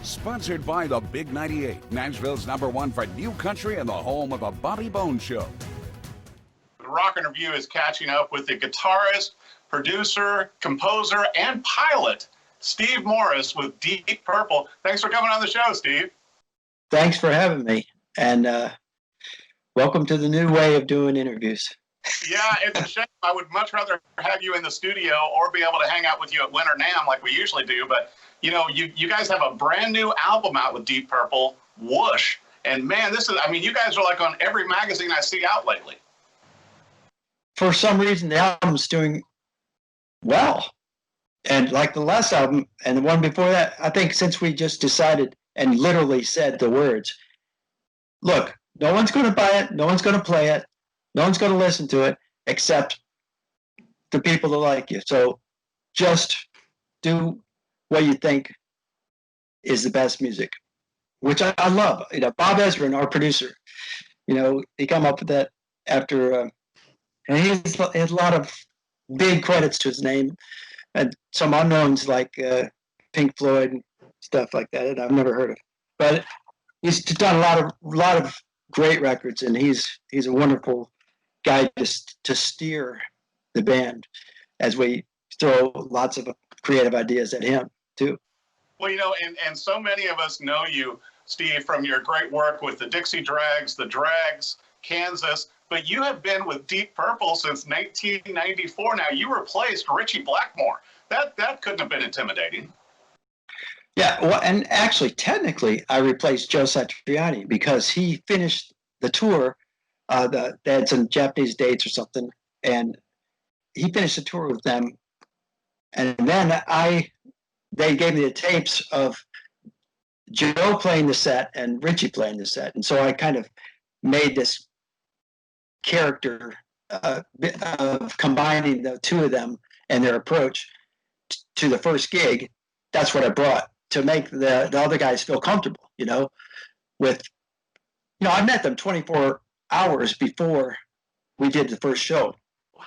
Sponsored by the Big 98, Nashville's #1 for new country and the home of the Bobby Bones Show. The Rock and Review is catching up with the guitarist, producer, composer, and pilot, Steve Morse with Deep Purple. Thanks for coming on the show, Steve. Thanks for having me, and welcome to the new way of doing interviews. Yeah, it's a shame. I would much rather have you in the studio or be able to hang out with you at Winter NAMM like we usually do. But, you know, you guys have a brand new album out with Deep Purple, Whoosh. And, man, you guys are like on every magazine I see out lately. For some reason, the album's doing well. And like the last album and the one before that, I think since we just decided and literally said the words, look, no one's going to buy it, no one's going to play it, no one's going to listen to it except the people that like you. So just do what you think is the best music, which I love. You know, Bob Ezrin, our producer, you know, he came up with that after, and he has a lot of big credits to his name and some unknowns like Pink Floyd and stuff like that that I've never heard of. But he's done a lot of great records, and he's a wonderful guy to steer the band as we throw lots of creative ideas at him too. Well, you know, and so many of us know you, Steve, from your great work with the Dixie Dreggs, the Dreggs, Kansas, but you have been with Deep Purple since 1994. Now, you replaced Ritchie Blackmore. That couldn't have been intimidating. Yeah, well, and actually, technically, I replaced Joe Satriani because he finished the tour. They had some Japanese dates or something, and he finished the tour with them. And then they gave me the tapes of Joe playing the set and Ritchie playing the set, and so I kind of made this character of combining the two of them and their approach to the first gig. That's what I brought to make the other guys feel comfortable, you know, I met them 24 hours before we did the first show. Wow.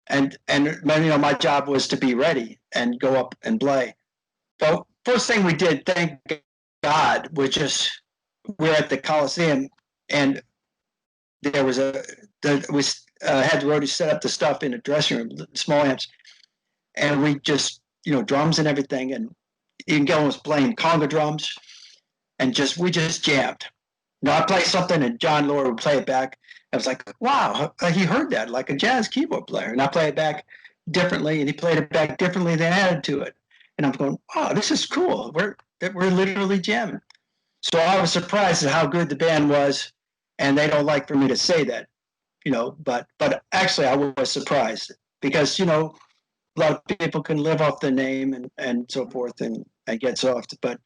And you know, my job was to be ready and go up and play. So first thing we did, thank God, we're at the Coliseum, and there was had the roadies set up the stuff in the dressing room, small amps, and we just, you know, drums and everything, and Ian Gillan was playing conga drums, and we just jammed. You know, I play something and John Lord would play it back. I was like, wow, he heard that like a jazz keyboard player. And I play it back differently, and he played it back differently than added to it. And I'm going, wow, this is cool. We're literally jamming. So I was surprised at how good the band was, and they don't like for me to say that, you know, but actually I was surprised because, you know, a lot of people can live off the name and so forth and get soft, but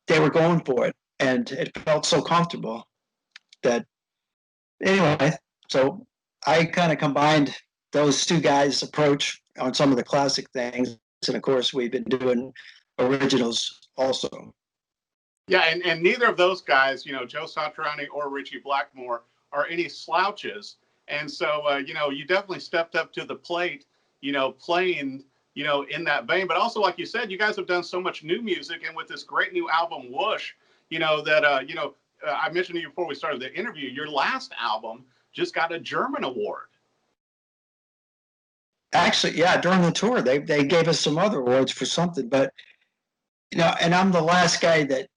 they were going for it, and it felt so comfortable that anyway, so I kind of combined those two guys' approach on some of the classic things, and of course we've been doing originals also. Yeah, and neither of those guys, you know, Joe Satriani or Ritchie Blackmore, are any slouches. And so, you know, you definitely stepped up to the plate, you know, playing, you know, in that vein. But also, like you said, you guys have done so much new music, and with this great new album, Whoosh, you know, that, I mentioned to you before we started the interview, your last album just got a German award. Actually, yeah, during the tour, they gave us some other awards for something, but, you know, and I'm the last guy that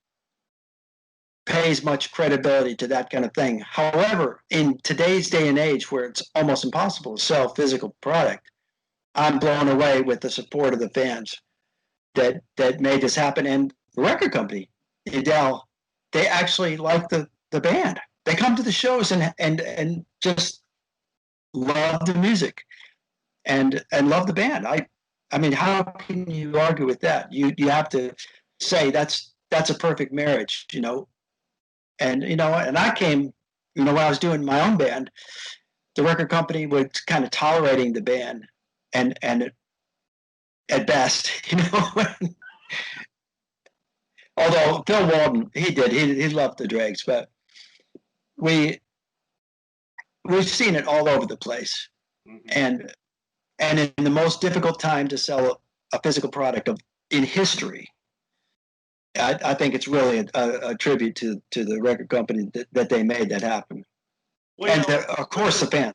pays much credibility to that kind of thing. However, in today's day and age where it's almost impossible to sell physical product, I'm blown away with the support of the fans that made this happen. And the record company, Adele, they actually like the band. They come to the shows and just love the music and love the band. I mean, how can you argue with that? You have to say that's a perfect marriage, you know. And you know, and I came, you know, when I was doing my own band, the record company was kind of tolerating the band, and at best, you know. Although Phil Walden, he loved the Dreggs, but we've seen it all over the place, and in the most difficult time to sell a physical product in history, I think it's really a tribute to the record company that they made that happen. Well, And of course the fans.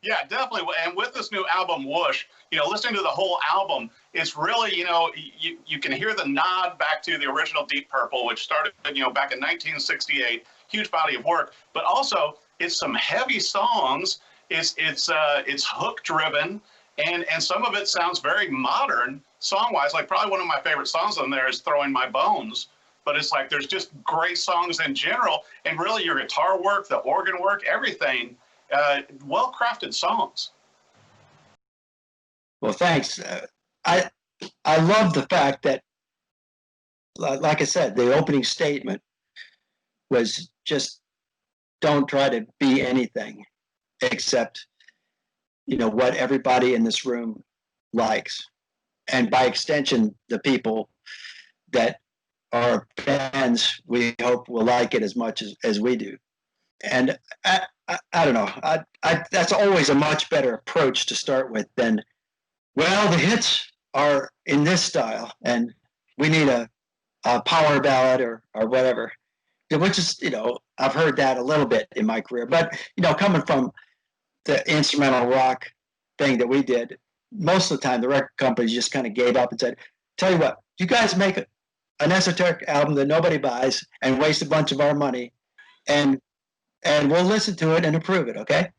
Yeah, definitely. And with this new album, Whoosh, listening to the whole album, it's really, you can hear the nod back to the original Deep Purple, which started, back in 1968. Huge body of work, but also it's some heavy songs. It's hook driven, and some of it sounds very modern song wise. Like probably one of my favorite songs on there is "Throwing My Bones." But it's like there's just great songs in general, and really your guitar work, the organ work, everything. Well-crafted songs. Well, thanks. I love the fact that, like I said, the opening statement was just don't try to be anything except, what everybody in this room likes, and by extension, the people that are fans, we hope will like it as much as we do. And I don't know. That's always a much better approach to start with than, well, the hits are in this style, and we need a power ballad or whatever. Which is, I've heard that a little bit in my career. But, coming from the instrumental rock thing that we did, most of the time the record companies just kind of gave up and said, tell you what, you guys make an esoteric album that nobody buys and waste a bunch of our money, and we'll listen to it and approve it, okay?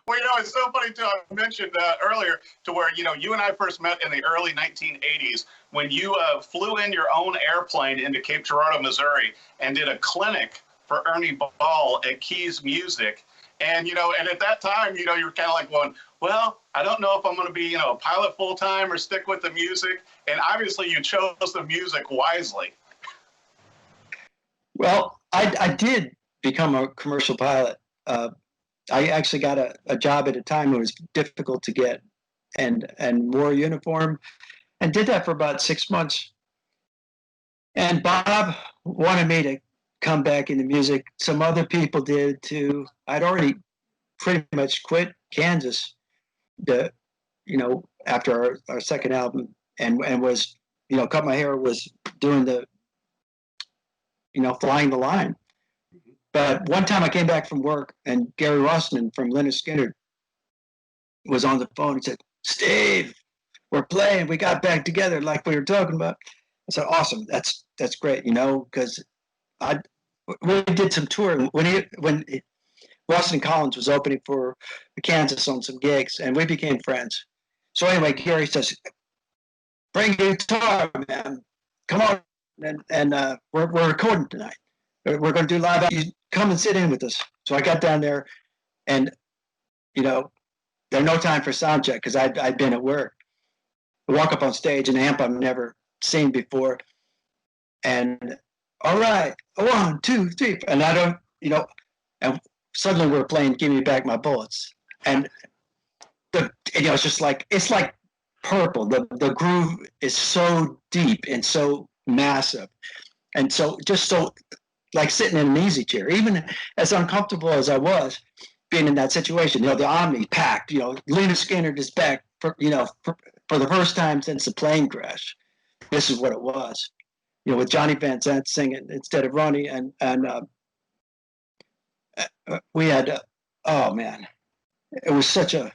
Well, it's so funny too. I mentioned earlier to where, you and I first met in the early 1980s when you flew in your own airplane into Cape Girardeau, Missouri, and did a clinic for Ernie Ball at Keys Music. And, and at that time, you were kind of like going, well, I don't know if I'm going to be, a pilot full time or stick with the music. And obviously you chose the music wisely. Well, I did become a commercial pilot. I actually got a job at a time it was difficult to get and wore a uniform and did that for about 6 months. And Bob wanted me to come back into music. Some other people did too. I'd already pretty much quit Kansas, after our second album and was, cut my hair, was doing the, flying the line. But one time I came back from work and Gary Rossman from Lynyrd Skynyrd was on the phone and said, Steve, we're playing. We got back together like we were talking about. I said, awesome. That's great, because we did some touring when Boston Collins was opening for Kansas on some gigs, and we became friends. So anyway, Gary says, bring your guitar, man. Come on. And we're recording tonight. We're going to do live. You come and sit in with us. So I got down there, and there's no time for sound check because I'd been at work. I walk up on stage, an amp I've never seen before, and all right, 1, 2, 3, and I don't, and suddenly we're playing "Give Me Back My Bullets," and it's just like Purple. The groove is so deep and so massive, and so like sitting in an easy chair, even as uncomfortable as I was being in that situation. The Omni packed. Lynyrd Skynyrd is back for the first time since the plane crash. This is what it was. With Johnny Van Zant singing instead of Ronnie, and we had oh man, it was such a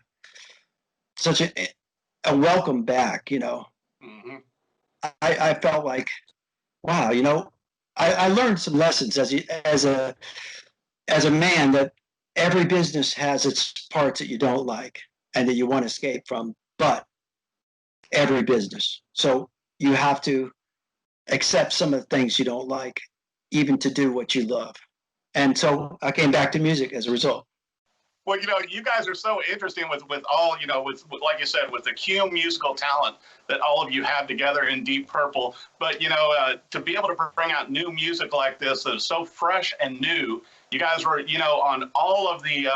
welcome back. Mm-hmm. I felt like, wow, I learned some lessons as a man, that every business has its parts that you don't like and that you want to escape from, but every business. So you have to accept some of the things you don't like, even to do what you love. And so I came back to music as a result. Well, you guys are so interesting with all, with like you said, with the Cume musical talent that all of you have together in Deep Purple. But, to be able to bring out new music like this that is so fresh and new, you guys were, on all of the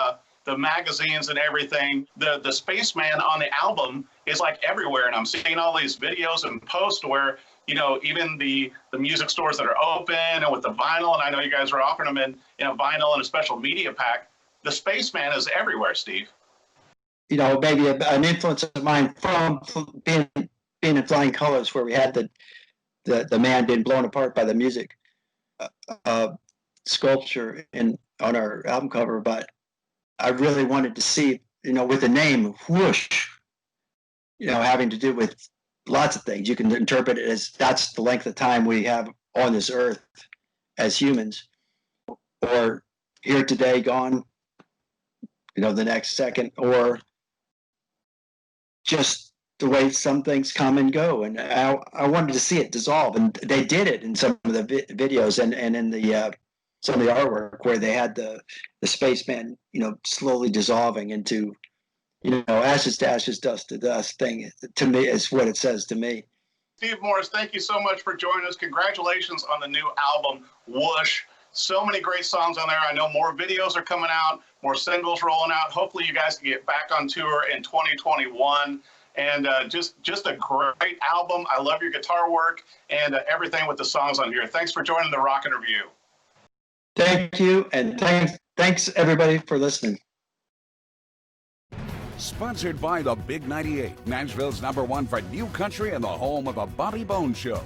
magazines and everything. The Spaceman on the album is like everywhere. And I'm seeing all these videos and posts where, even the music stores that are open and with the vinyl, and I know you guys are offering them in a vinyl and a special media pack. The Spaceman is everywhere, Steve. Maybe an influence of mine from being being in flying colors, where we had the man being blown apart by the music sculpture on our album cover, but I really wanted to see, with the name Whoosh, having to do with lots of things. You can interpret it as that's the length of time we have on this earth as humans, or here today, gone, the next second, or just the way some things come and go. And I wanted to see it dissolve, and they did it in some of the videos and in the some of the artwork where they had the spaceman, slowly dissolving into, ashes to ashes, dust to dust thing. To me, is what it says to me. Steve Morse, thank you so much for joining us. Congratulations on the new album, Whoosh. So many great songs on there. I know more videos are coming out, more singles rolling out. Hopefully you guys can get back on tour in 2021. And just a great album. I love your guitar work and everything with the songs on here. Thanks for joining the Rockin' Review. Thank you, and thanks everybody for listening. Sponsored by the Big 98, Nashville's #1 for new country and the home of the Bobby Bones Show.